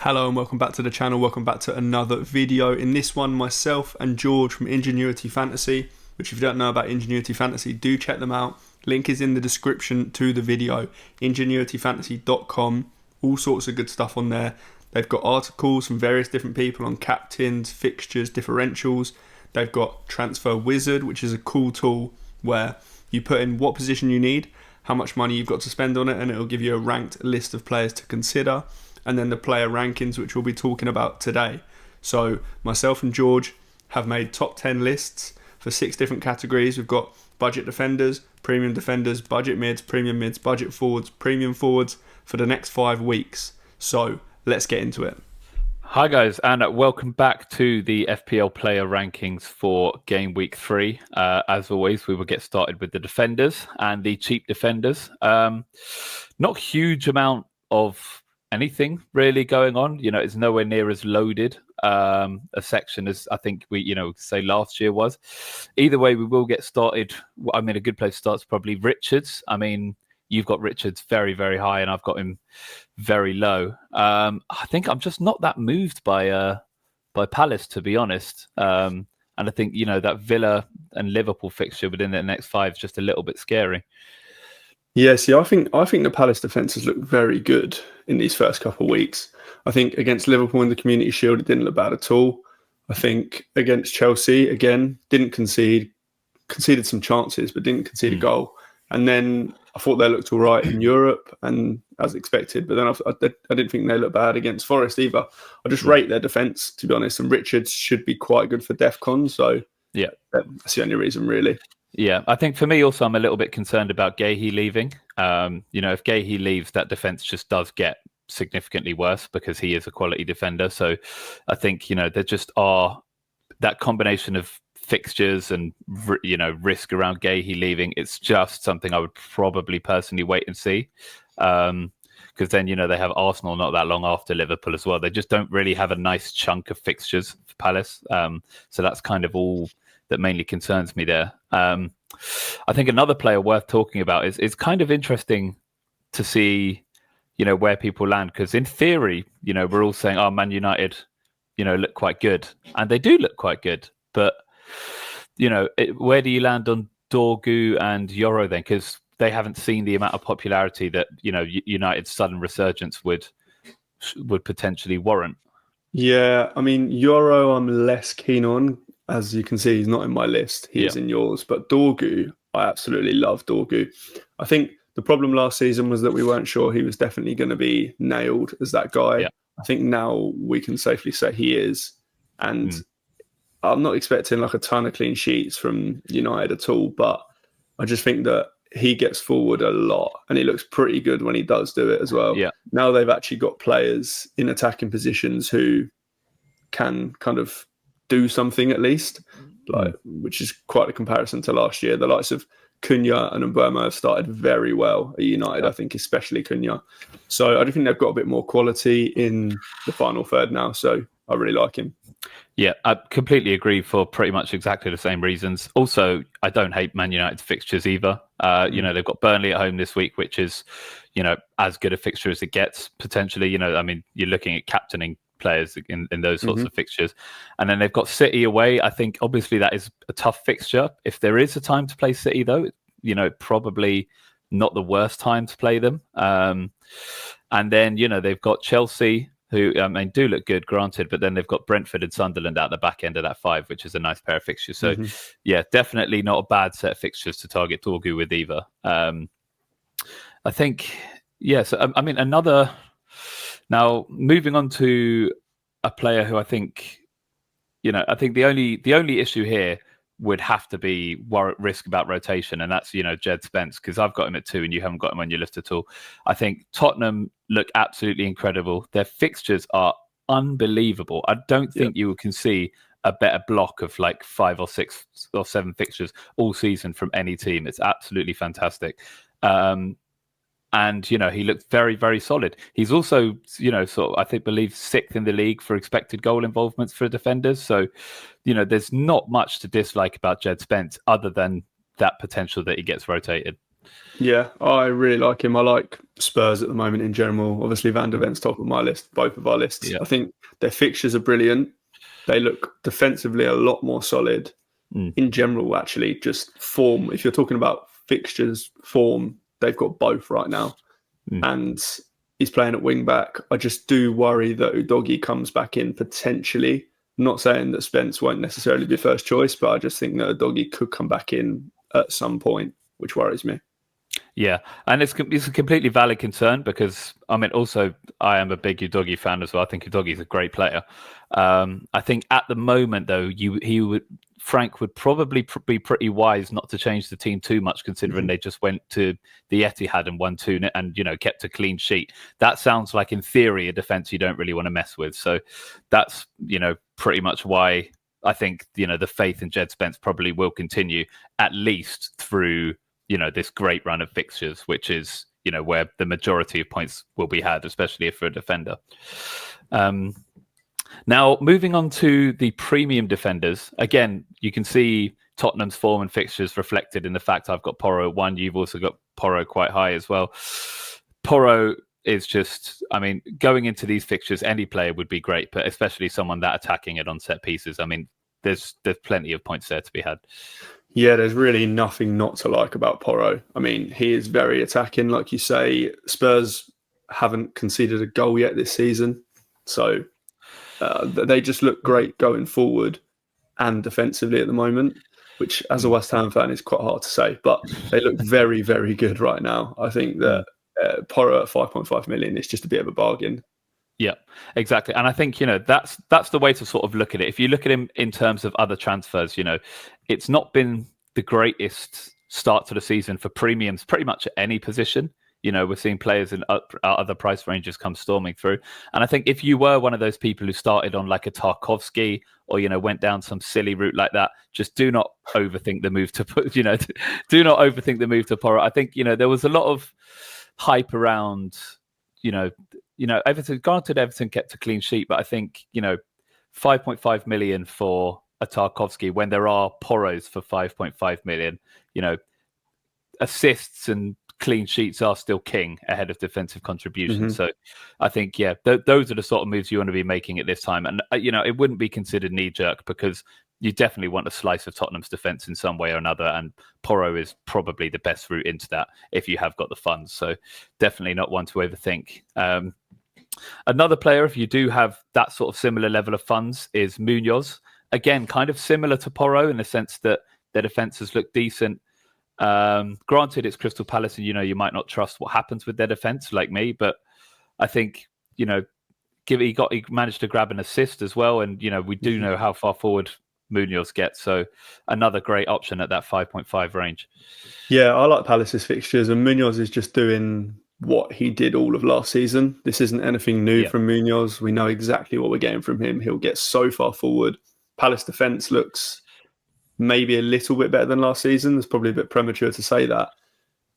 Hello and welcome back to the channel, welcome back to another video. In this one, myself and George from Ingenuity Fantasy, which if you don't know about Ingenuity Fantasy, do check them out. Link is in the description to the video, ingenuityfantasy.com, all sorts of good stuff on there. They've got articles from various different people on captains, fixtures, differentials. They've got Transfer Wizard, which is a cool tool where you put in what position you need, how much money you've got to spend on it, and it'll give you a ranked list of players to consider. And then the player rankings, which we'll be talking about today. So myself and George have made top 10 lists for 6 different categories. We've got budget defenders, budget mids, premium mids, budget forwards, premium forwards for the next 5 weeks. So let's get into it. Hi guys, and welcome back to the FPL player rankings for Game Week 3. As always, we will get started with the defenders and the cheap defenders. Not huge amount of anything really going on. It's nowhere near as loaded a section as I think we, say last year was. Either way, we will get started. I mean, a good place to start is probably Richards. I mean, you've got Richards very, very high, and I've got him very low. I think I'm just not that moved by Palace, to be honest. And I think that Villa and Liverpool fixture within the next 5 is just a little bit scary. Yeah, see, I think the Palace defences look very good in these first couple of weeks. I think against Liverpool in the Community Shield, it didn't look bad at all. I think against Chelsea, again, didn't conceded some chances, but didn't concede a goal. And then I thought they looked all right in Europe, and as expected. But then I didn't think they looked bad against Forest either. I just rate their defence, to be honest. And Richards should be quite good for DEFCON. So yeah, that's the only reason, really. Yeah, I think for me also, I'm a little bit concerned about Gahey leaving. If Gahey leaves, that defence just does get significantly worse because he is a quality defender. So I think, there just are that combination of fixtures and, risk around Gahey leaving. It's just something I would probably personally wait and see. Because then, they have Arsenal not that long after Liverpool as well. They just don't really have a nice chunk of fixtures for Palace. So that's kind of all that mainly concerns me there. I think another player worth talking about is kind of interesting to see, where people land. Because in theory, we're all saying, oh, Man United, look quite good. And they do look quite good. But, where do you land on Dorgu and Yoro then? Because they haven't seen the amount of popularity that, United's sudden resurgence would potentially warrant. Yeah, I mean, Yoro I'm less keen on. As you can see, he's not in my list. He is in yours. But Dorgu, I absolutely love Dorgu. I think the problem last season was that we weren't sure he was definitely going to be nailed as that guy. Yeah. I think now we can safely say he is. And I'm not expecting like a ton of clean sheets from United at all. But I just think that he gets forward a lot. And he looks pretty good when he does do it as well. Yeah. Now they've actually got players in attacking positions who can kind of do something at least, which is quite a comparison to last year. The likes of Cunha and Mbeumo have started very well at United, I think, especially Cunha. So I do think they've got a bit more quality in the final third now. So I really like him. Yeah, I completely agree for pretty much exactly the same reasons. Also, I don't hate Man United's fixtures either. They've got Burnley at home this week, which is, as good a fixture as it gets, potentially. You're looking at captaining players in those sorts of fixtures. And then they've got City away. I think obviously that is a tough fixture. If there is a time to play City though, probably not the worst time to play them. And then, they've got Chelsea, who do look good, granted, but then they've got Brentford and Sunderland out the back end of that 5, which is a nice pair of fixtures. So yeah, definitely not a bad set of fixtures to target Dorgu with either. I think, yes, another. Now, moving on to a player who I think the only issue here would have to be risk about rotation, and that's, Jed Spence, because I've got him at 2 and you haven't got him on your list at all. I think Tottenham look absolutely incredible. Their fixtures are unbelievable. I don't think you can see a better block of like 5 or 6 or 7 fixtures all season from any team. It's absolutely fantastic. And, he looked very, very solid. He's also, believe 6th in the league for expected goal involvements for defenders. So, there's not much to dislike about Jed Spence other than that potential that he gets rotated. Yeah, I really like him. I like Spurs at the moment in general. Obviously, Van der Ven's top of my list, both of our lists. Yeah. I think their fixtures are brilliant. They look defensively a lot more solid. In general, actually, just form. If you're talking about fixtures, form, they've got both right now. And he's playing at wing back. I just do worry that Udogie comes back in potentially. I'm not saying that Spence won't necessarily be first choice, but I just think that Udogie could come back in at some point, which worries me. Yeah, and it's a completely valid concern because I mean, also I am a big Udogie fan as well. I think Udogie's a great player. I think at the moment though, Frank would probably be pretty wise not to change the team too much, considering they just went to the Etihad and won 2 and kept a clean sheet. That sounds like in theory a defense you don't really want to mess with. So that's pretty much why I think the faith in Jed Spence probably will continue at least through this great run of fixtures, which is, where the majority of points will be had, especially if for a defender. Now, moving on to the premium defenders, again, you can see Tottenham's form and fixtures reflected in the fact I've got Porro at 1. You've also got Porro quite high as well. Porro is just, I mean, going into these fixtures, any player would be great, but especially someone that attacking it on set pieces. I mean, there's plenty of points there to be had. Yeah, there's really nothing not to like about Porro. I mean, he is very attacking, like you say. Spurs haven't conceded a goal yet this season. So they just look great going forward and defensively at the moment, which as a West Ham fan is quite hard to say. But they look very, very good right now. I think that Porro at 5.5 million is just a bit of a bargain. Yeah, exactly. And I think, that's the way to sort of look at it. If you look at him in terms of other transfers, it's not been the greatest start to the season for premiums pretty much at any position. We're seeing players in other price ranges come storming through. And I think if you were one of those people who started on like a Tarkovsky or, went down some silly route like that, just do not overthink the move to put, do not overthink the move to Porro. I think, there was a lot of hype around, Everton, granted, Everton kept a clean sheet, but I think, 5.5 million for a Tarkovsky when there are Porros for 5.5 million, assists and clean sheets are still king ahead of defensive contributions. So I think, those are the sort of moves you want to be making at this time. And, it wouldn't be considered knee jerk because you definitely want a slice of Tottenham's defence in some way or another. And Porro is probably the best route into that if you have got the funds. So definitely not one to overthink. Another player, if you do have that sort of similar level of funds, is Munoz. Again, kind of similar to Porro in the sense that their defences look decent. Granted, it's Crystal Palace and, you might not trust what happens with their defence like me, but I think, he managed to grab an assist as well. And, we do know how far forward Munoz gets. So another great option at that 5.5 range. Yeah, I like Palace's fixtures and Munoz is just doing what he did all of last season. This isn't anything new from Munoz. We know exactly what we're getting from him. He'll get so far forward. Palace defence looks maybe a little bit better than last season. It's probably a bit premature to say that.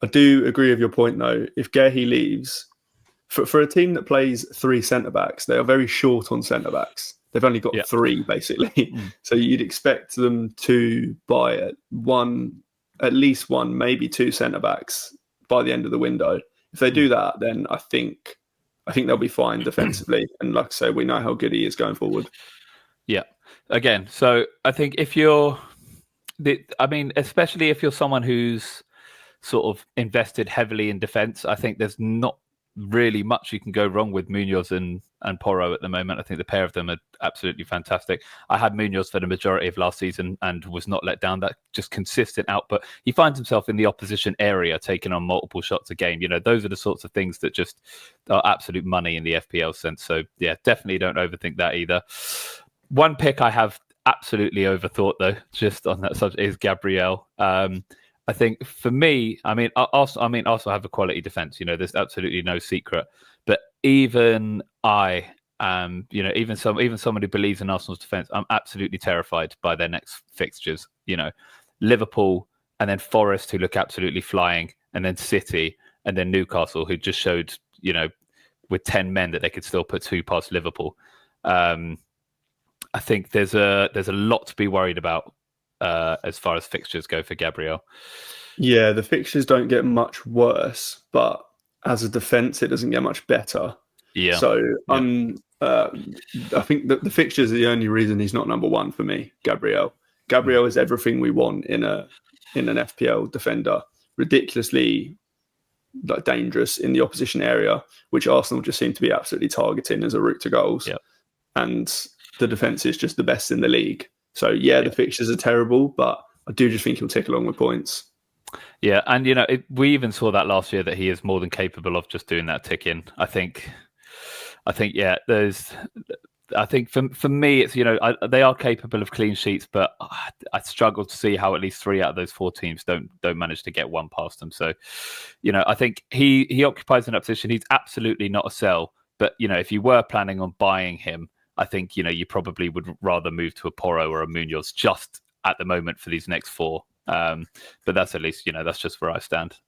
I do agree with your point, though. If Gehi leaves, for a team that plays 3 centre-backs, they are very short on centre-backs. They've only got 3, basically. So you'd expect them to buy at least one, maybe 2 centre-backs by the end of the window. If they do that, then I think they'll be fine defensively. And like I say, we know how good he is going forward. Yeah. Again, so I think especially if you're someone who's sort of invested heavily in defence, I think there's not really much you can go wrong with Munoz and Porro at the moment. I think the pair of them are absolutely fantastic. I had Munoz for the majority of last season and was not let down. That just consistent output. He finds himself in the opposition area, taking on multiple shots a game. Those are the sorts of things that just are absolute money in the FPL sense. So yeah, definitely don't overthink that either. One pick I have absolutely overthought, though, just on that subject, is Gabriel. I think for me, I also have a quality defense. There's absolutely no secret. But even I, even someone who believes in Arsenal's defense, I'm absolutely terrified by their next fixtures. Liverpool and then Forest, who look absolutely flying, and then City and then Newcastle, who just showed, with 10 men that they could still put 2 past Liverpool. I think there's a lot to be worried about as far as fixtures go for Gabriel. Yeah, the fixtures don't get much worse, but as a defence, it doesn't get much better. Yeah. So I think that the fixtures are the only reason he's not number one for me. Gabriel is everything we want in an FPL defender. Ridiculously dangerous in the opposition area, which Arsenal just seem to be absolutely targeting as a route to goals. Yep. And the defence is just the best in the league. So the fixtures are terrible, but I do just think he'll tick along with points. Yeah, and we even saw that last year that he is more than capable of just doing that tick in. I think I think for me, it's they are capable of clean sheets, but I struggle to see how at least 3 out of those 4 teams don't manage to get one past them. So, I think he occupies in that position. He's absolutely not a sell, but if you were planning on buying him, I think you probably would rather move to a Porro or a Munoz just at the moment for these next 4. But that's at least that's just where I stand.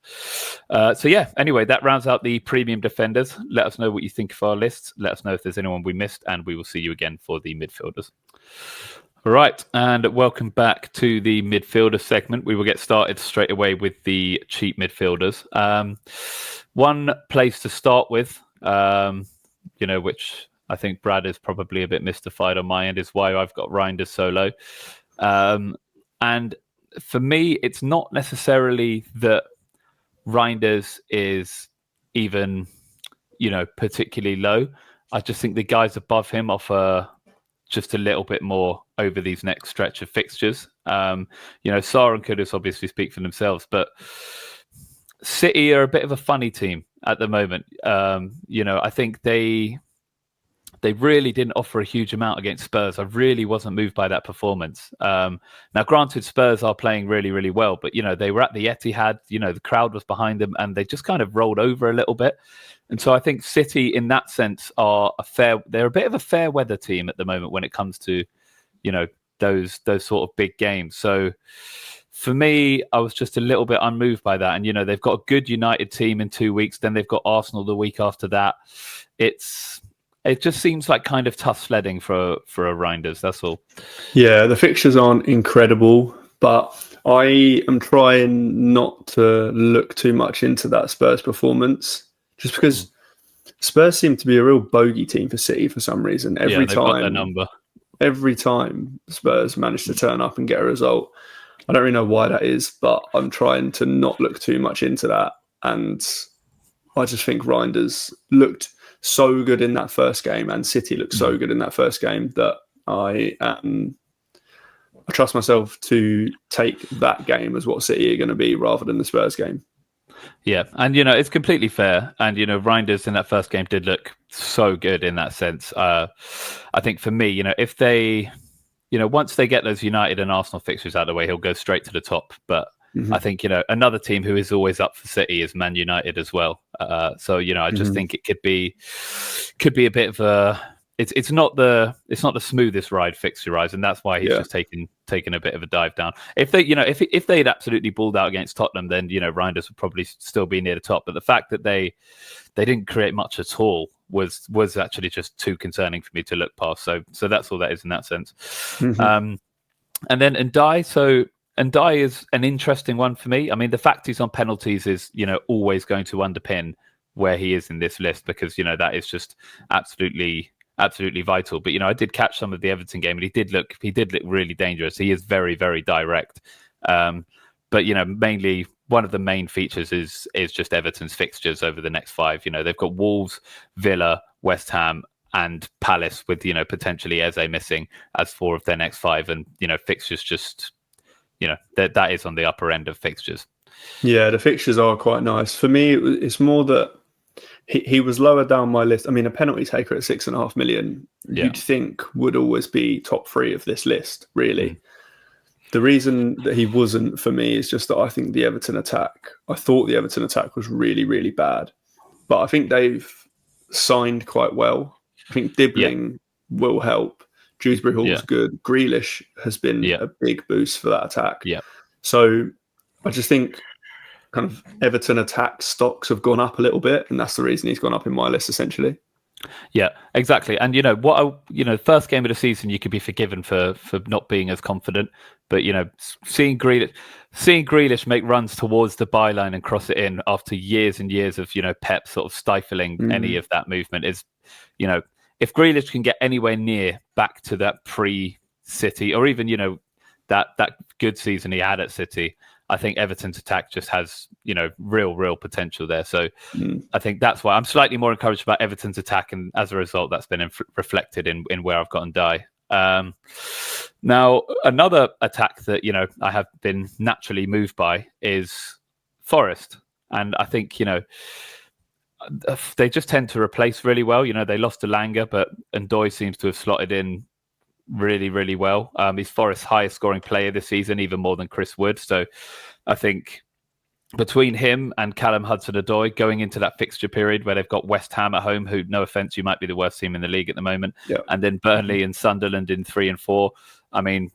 Anyway, that rounds out the premium defenders. Let us know what you think of our lists. Let us know if there's anyone we missed, and we will see you again for the midfielders. All right, and welcome back to the midfielder segment. We will get started straight away with the cheap midfielders. One place to start with, which I think Brad is probably a bit mystified on my end, is why I've got Reinders so low. And for me, it's not necessarily that Reinders is even, particularly low. I just think the guys above him offer just a little bit more over these next stretch of fixtures. Sarr and Kudus obviously speak for themselves, but City are a bit of a funny team at the moment. I think they really didn't offer a huge amount against Spurs. I really wasn't moved by that performance. Now, granted, Spurs are playing really, really well, but, they were at the Etihad, the crowd was behind them, and they just kind of rolled over a little bit. And so I think City, in that sense, they're a bit of a fair weather team at the moment when it comes to, those sort of big games. So for me, I was just a little bit unmoved by that. And, they've got a good United team in 2 weeks. Then they've got Arsenal the week after that. It just seems like kind of tough sledding for a Reinders, that's all. Yeah, the fixtures aren't incredible, but I am trying not to look too much into that Spurs performance, just because Spurs seem to be a real bogey team for City for some reason. Every time Spurs manage to turn up and get a result. I don't really know why that is, but I'm trying to not look too much into that. And I just think Reinders looked so good in that first game, and City looked so good in that first game, that I trust myself to take that game as what City are going to be rather than the Spurs game. Yeah, and it's completely fair. And Reinders in that first game did look so good in that sense. I think for me, if they, once they get those United and Arsenal fixtures out of the way, he'll go straight to the top. But I think, another team who is always up for City is Man United as well. So, I just think it could be a bit of a, it's not the smoothest ride fixture-wise, and that's why he's just taken a bit of a dive down. If they, if they'd absolutely balled out against Tottenham, then, Reinders would probably still be near the top. But the fact that they didn't create much at all was actually just too concerning for me to look past. So that's all that is in that sense. And then Ndiaye, Ndiaye is an interesting one for me. I mean, the fact he's on penalties is, always going to underpin where he is in this list, because, that is just absolutely vital. But, I did catch some of the Everton game, and he did look really dangerous. He is very, very direct. But, mainly one of the main features is just Everton's fixtures over the next 5. They've got Wolves, Villa, West Ham, and Palace, with, potentially Eze missing as 4 of their next 5. And, fixtures just, that is on the upper end of fixtures. Yeah, the fixtures are quite nice. For me, it's more that he was lower down my list. I mean, a penalty taker at 6.5 million, you'd think would always be top 3 of this list, really. The reason that he wasn't for me is just that I think I thought the Everton attack was really, really bad. But I think they've signed quite well. I think Dibbling will help. Dewsbury Hall's good. Grealish has been a big boost for that attack. Yeah. So I just think kind of Everton attack stocks have gone up a little bit, and that's the reason he's gone up in my list, essentially. Yeah, exactly. And first game of the season, you could be forgiven for not being as confident. But seeing Grealish make runs towards the byline and cross it in after years and years of Pep sort of stifling any of that movement is, if Grealish can get anywhere near back to that pre-City or even that good season he had at City, I think Everton's attack just has real potential there. So I think that's why I'm slightly more encouraged about Everton's attack, and as a result, that's been reflected in where I've gotten Die. Now, another attack that I have been naturally moved by is Forest, and I think they just tend to replace really well. They lost to Langer, but Ndoye seems to have slotted in really well. He's Forest's highest scoring player this season, even more than Chris Wood. So I think between him and Callum Hudson-Odoi going into that fixture period where they've got West Ham at home, who, no offence, you might be the worst team in the league at the moment, and then Burnley and Sunderland in 3 and 4. I mean,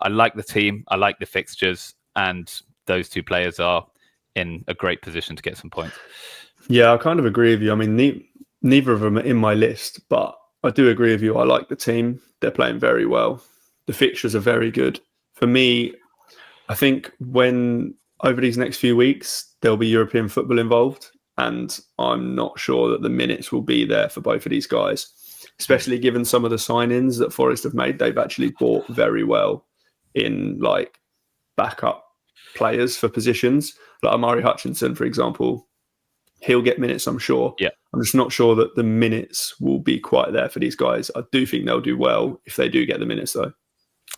I like the team, I like the fixtures, and those two players are in a great position to get some points. Yeah, I kind of agree with you. I mean, neither of them are in my list, but I do agree with you. I like the team. They're playing very well. The fixtures are very good. For me, I think over these next few weeks, there'll be European football involved, and I'm not sure that the minutes will be there for both of these guys, especially given some of the signings that Forest have made. They've actually bought very well in like backup players for positions. Like Amari Hutchinson, for example, he'll get minutes, I'm sure. Yeah. I'm just not sure that the minutes will be quite there for these guys. I do think they'll do well if they do get the minutes, though.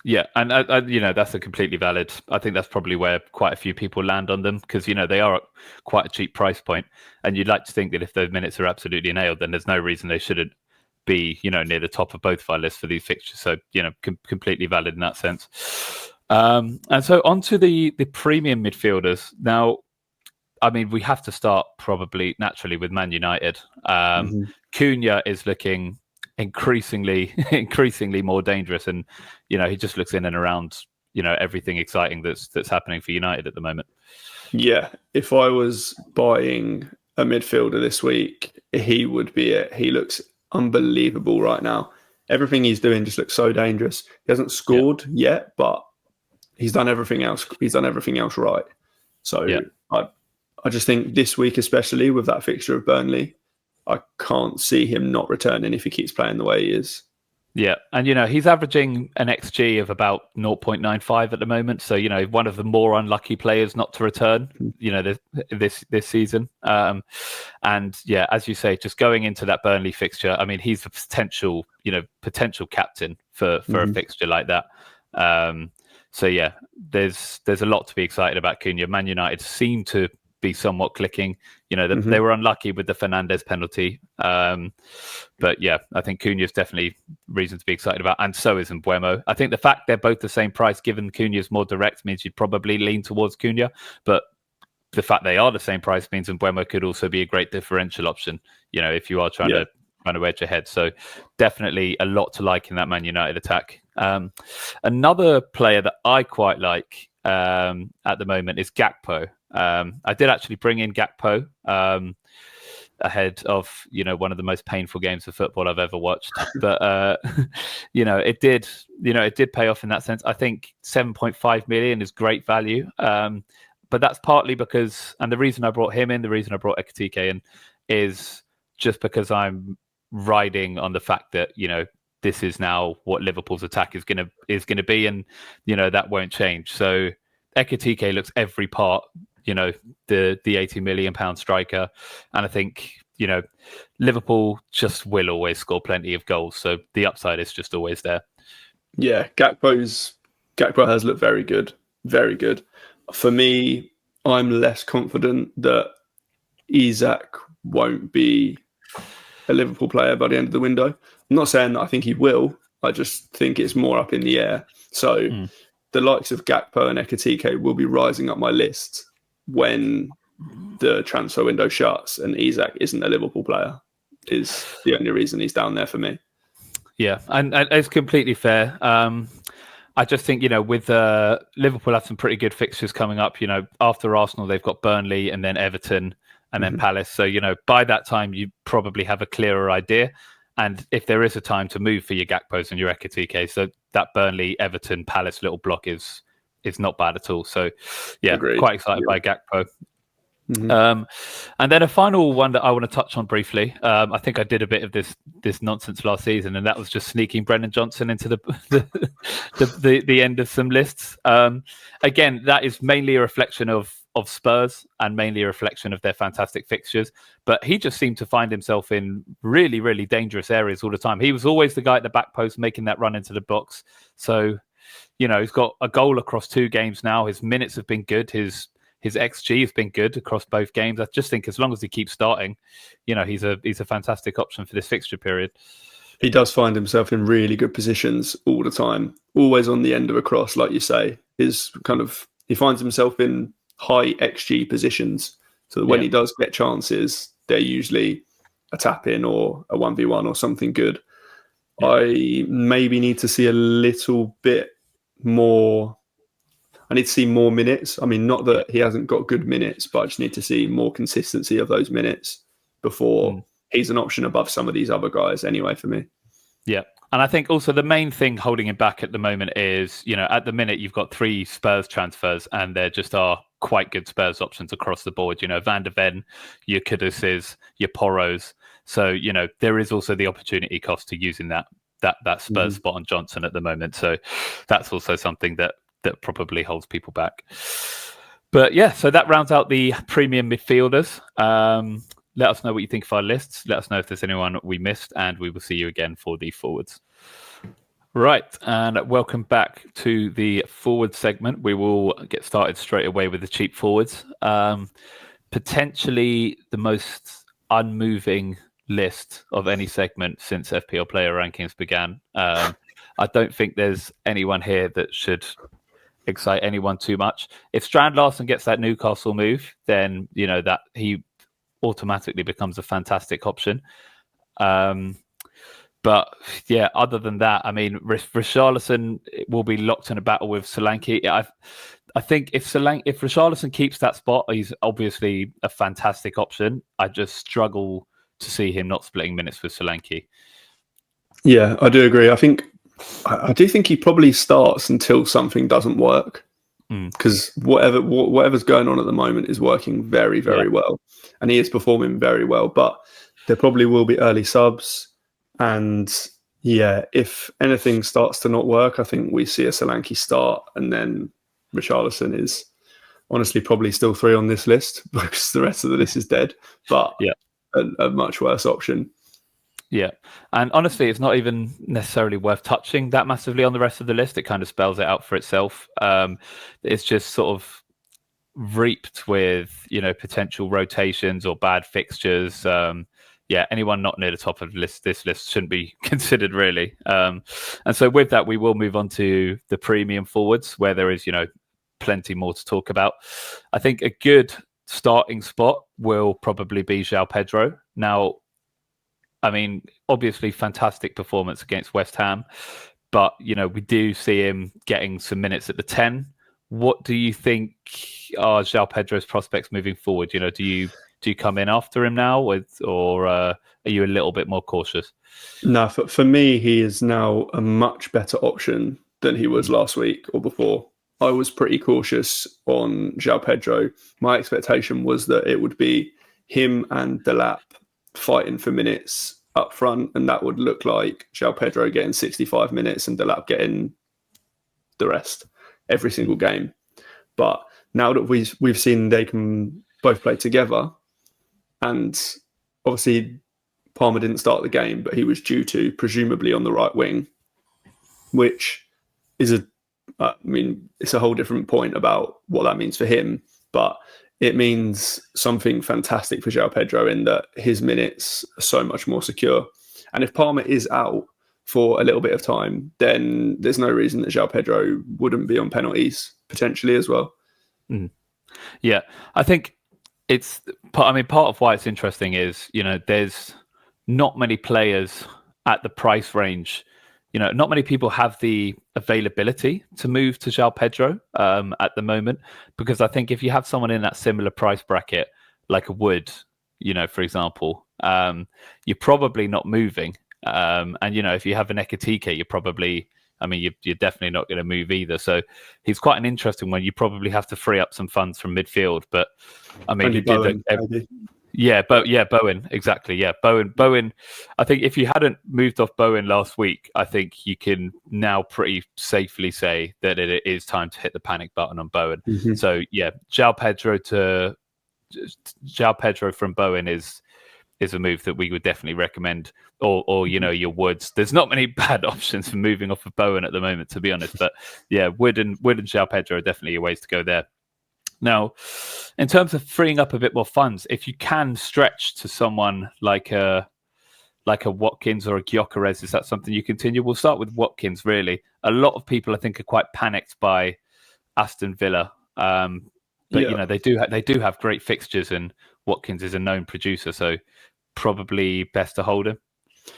Yeah, and that's a completely valid. I think that's probably where quite a few people land on them, because they are at quite a cheap price point, and you'd like to think that if those minutes are absolutely nailed, then there's no reason they shouldn't be near the top of both of our lists for these fixtures. So completely valid in that sense. And so on to the premium midfielders now. I mean, we have to start probably naturally with Man United. Cunha is looking increasingly more dangerous, and he just looks in and around everything exciting that's happening for United at the moment. Yeah, if I was buying a midfielder this week, he would be it. He looks unbelievable right now. Everything he's doing just looks so dangerous. He hasn't scored yet, but he's done everything else. He's done everything else right. So I just think this week, especially with that fixture of Burnley, I can't see him not returning if he keeps playing the way he is. Yeah, and he's averaging an XG of about 0.95 at the moment. So one of the more unlucky players not to return. This season. And yeah, as you say, just going into that Burnley fixture, I mean, he's a potential captain for a fixture like that. So yeah, there's a lot to be excited about Cunha. Man United seem to be somewhat clicking. They were unlucky with the Fernandes penalty. But yeah, I think Cunha is definitely reason to be excited about, and so is Mbeumo. I think the fact they're both the same price, given Cunha is more direct, means you'd probably lean towards Cunha. But the fact they are the same price means Mbeumo could also be a great differential option, if you are trying to edge ahead. So definitely a lot to like in that Man United attack. Another player that I quite like at the moment is Gakpo. I did actually bring in Gakpo ahead of one of the most painful games of football I've ever watched, but it did pay off in that sense. I think 7.5 million is great value, but that's partly because, and the reason I brought him in, the reason I brought Ekitike in, is just because I'm riding on the fact that this is now what Liverpool's attack is gonna be, and that won't change. So Ekitike looks every part, the 80 million pound striker, and I think Liverpool just will always score plenty of goals, so the upside is just always there. Yeah, Gakpo has looked very good, very good. For me, I'm less confident that Isak won't be a Liverpool player by the end of the window. I'm not saying that I think he will. I just think it's more up in the air. So the likes of Gakpo and Ekitike will be rising up my list when the transfer window shuts, and Isak isn't a Liverpool player, is the only reason he's down there for me. Yeah, and it's completely fair. I just think, with Liverpool have some pretty good fixtures coming up. After Arsenal, they've got Burnley and then Everton and then Palace. So, by that time, you probably have a clearer idea. And if there is a time to move for your Gakpos and your Ekitike, so that Burnley, Everton, Palace little block is is not bad at all. So, yeah, Agreed. quite excited by Gakpo. Mm-hmm. And then a final one that I want to touch on briefly. I think I did a bit of this nonsense last season, and that was just sneaking Brennan Johnson into the end of some lists. Again, that is mainly a reflection of Spurs and mainly a reflection of their fantastic fixtures. But he just seemed to find himself in really, really dangerous areas all the time. He was always the guy at the back post making that run into the box. So, he's got a goal across 2 games now. His minutes have been good. His XG has been good across both games. I just think as long as he keeps starting, he's a fantastic option for this fixture period. He does find himself in really good positions all the time, always on the end of a cross, like you say. He finds himself in high XG positions, so that when he does get chances, they're usually a tap in or a 1v1 or something good. Yeah. I maybe need to see a little bit more. I need to see more minutes. I mean, not that he hasn't got good minutes, but I just need to see more consistency of those minutes before he's an option above some of these other guys anyway for me. Yeah. And I think also the main thing holding him back at the moment is, at the minute you've got 3 Spurs transfers and there just are quite good Spurs options across the board. Van der Ven, your Kuduses, your Poros. So, there is also the opportunity cost to using that Spurs spot on Johnson at the moment. So that's also something that probably holds people back. But yeah, so that rounds out the premium midfielders. Let us know what you think of our lists. Let us know if there's anyone we missed, and we will see you again for the forwards. Right, and welcome back to the forward segment. We will get started straight away with the cheap forwards. Potentially the most unmoving list of any segment since FPL player rankings began. I don't think there's anyone here that should excite anyone too much. If Strand Larsen gets that Newcastle move, then that he automatically becomes a fantastic option. But yeah, other than that, I mean, Richarlison will be locked in a battle with Solanke. I think if Richarlison keeps that spot, he's obviously a fantastic option. I just struggle to see him not splitting minutes with Solanke. Yeah, I do agree. I do think he probably starts until something doesn't work, because whatever's going on at the moment is working very, very well, and he is performing very well. But there probably will be early subs, and if anything starts to not work, I think we see a Solanke start, and then Richarlison is honestly probably still 3 on this list because the rest of the list is dead. But a much worse option. Yeah. And honestly, it's not even necessarily worth touching that massively on the rest of the list. It kind of spells it out for itself. It's just sort of reaped with, potential rotations or bad fixtures. Anyone not near the top of this list shouldn't be considered really. And so with that, we will move on to the premium forwards where there is, plenty more to talk about. I think a good starting spot will probably be João Pedro. Now, I mean, obviously fantastic performance against West Ham, but, we do see him getting some minutes at the 10. What do you think are João Pedro's prospects moving forward? Do you come in after him now or are you a little bit more cautious? No, for me, he is now a much better option than he was last week or before. I was pretty cautious on João Pedro. My expectation was that it would be him and Delap fighting for minutes up front, and that would look like João Pedro getting 65 minutes and Delap getting the rest every single game. But now that we've seen they can both play together, and obviously Palmer didn't start the game, but he was due to, presumably on the right wing, which is it's a whole different point about what that means for him, but it means something fantastic for João Pedro in that his minutes are so much more secure. And if Palmer is out for a little bit of time, then there's no reason that João Pedro wouldn't be on penalties potentially as well. Yeah, I think part of why it's interesting is, there's not many players at the price range. Not many people have the availability to move to João Pedro at the moment, because I think if you have someone in that similar price bracket, like a Wood, for example, you're probably not moving. And, if you have an Ekitike, you're probably, I mean, you're definitely not going to move either. So he's quite an interesting one. You probably have to free up some funds from midfield, but I mean, Only he did Bowen, maybe. Bowen, exactly. Yeah, Bowen. I think if you hadn't moved off Bowen last week, I think you can now pretty safely say that it is time to hit the panic button on Bowen. Mm-hmm. So yeah, João Pedro from Bowen is a move that we would definitely recommend, or your Woods. There's not many bad options for moving off of Bowen at the moment, to be honest. But yeah, Wood and João Pedro are definitely your ways to go there. Now, in terms of freeing up a bit more funds, if you can stretch to someone like a Watkins or a Gyökeres, is that something you continue? We'll start with Watkins. Really, a lot of people I think are quite panicked by Aston Villa, but they do have great fixtures, and Watkins is a known producer, so probably best to hold him.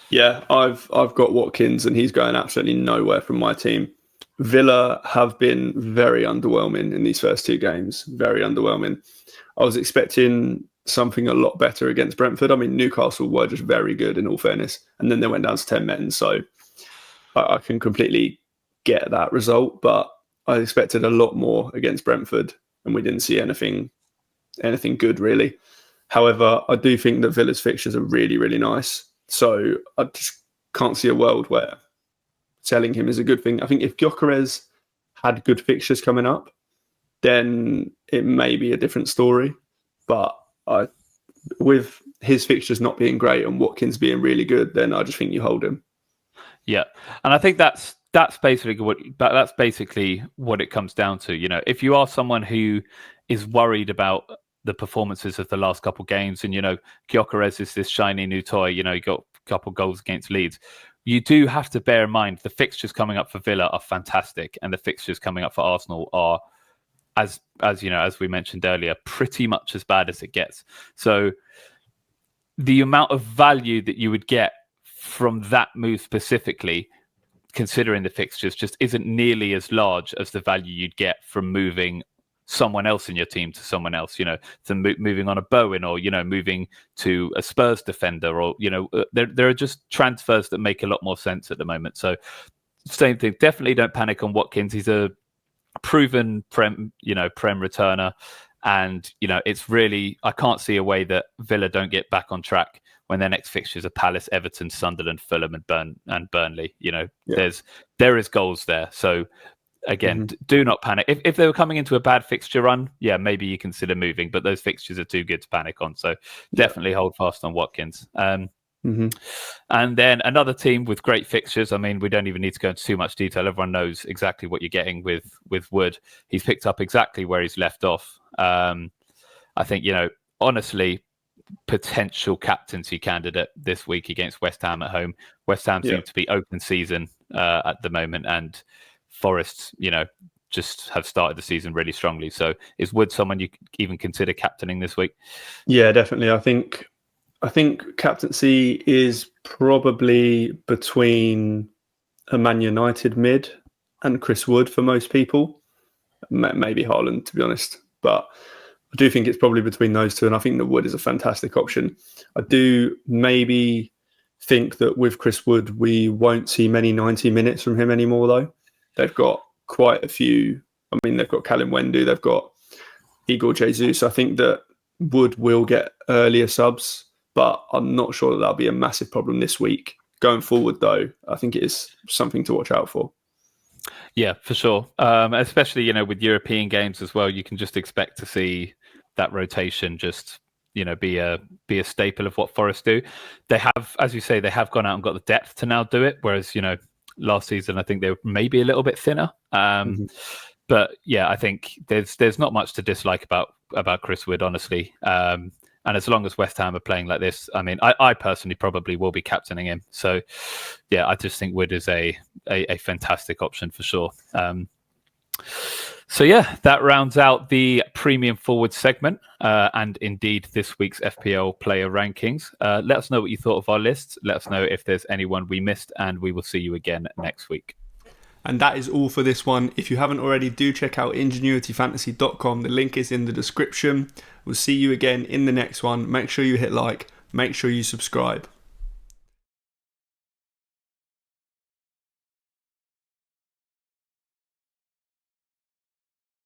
Yeah, I've got Watkins, and he's going absolutely nowhere from my team. Villa have been very underwhelming in these first two games. Very underwhelming. I was expecting something a lot better against Brentford. I mean, Newcastle were just very good, in all fairness, and then they went down to 10 men. So I can completely get that result, but I expected a lot more against Brentford, and we didn't see anything good really. However, I do think that Villa's fixtures are really, really nice. So I just can't see a world where selling him is a good thing. I think if Gyökeres had good fixtures coming up, then it may be a different story. But with his fixtures not being great and Watkins being really good, then I just think you hold him. Yeah, and I think that's basically what it comes down to. If you are someone who is worried about the performances of the last couple of games, and Gyökeres is this shiny new toy. He got a couple of goals against Leeds. You do have to bear in mind the fixtures coming up for Villa are fantastic, and the fixtures coming up for Arsenal are, as we mentioned earlier, pretty much as bad as it gets. So the amount of value that you would get from that move specifically, considering the fixtures, just isn't nearly as large as the value you'd get from moving someone else in your team to someone else, moving on a Bowen, or moving to a Spurs defender, or there are just transfers that make a lot more sense at the moment. So same thing, definitely don't panic on Watkins. He's a proven prem returner, and it's really, I can't see a way that Villa don't get back on track when their next fixtures are Palace, Everton, Sunderland, Fulham, and Burnley. There is goals there. So again, do not panic. If they were coming into a bad fixture run, yeah, maybe you consider moving, but those fixtures are too good to panic on. So definitely hold fast on Watkins. And then another team with great fixtures. I mean, we don't even need to go into too much detail. Everyone knows exactly what you're getting with Wood. He's picked up exactly where he's left off. I think, honestly, potential captaincy candidate this week against West Ham at home. West Ham seem to be open season at the moment, and Forest, just have started the season really strongly. So is Wood someone you even consider captaining this week? Yeah, definitely. I think captaincy is probably between a Man United mid and Chris Wood for most people. Maybe Haaland, to be honest. But I do think it's probably between those two, and I think that Wood is a fantastic option. I do maybe think that with Chris Wood, we won't see many 90 minutes from him anymore, though. They've got quite a few. I mean, they've got Callum Wendu, they've got Igor Jesus. I think that Wood will get earlier subs, but I'm not sure that that'll be a massive problem this week. Going forward, though, I think it is something to watch out for. Yeah, for sure. Especially, with European games as well, you can just expect to see that rotation just, be a staple of what Forest do. They have, as you say, they have gone out and got the depth to now do it. Whereas, last season, I think they were maybe a little bit thinner. But yeah, I think there's not much to dislike about Chris Wood, honestly. And as long as West Ham are playing like this, I mean, I personally probably will be captaining him. So yeah, I just think Wood is a fantastic option for sure. So yeah, that rounds out the premium forward segment and indeed this week's FPL player rankings. Let us know what you thought of our lists. Let us know if there's anyone we missed, and we will see you again next week. And that is all for this one. If you haven't already, do check out ingenuityfantasy.com. The link is in the description. We'll see you again in the next one. Make sure you hit like, make sure you subscribe.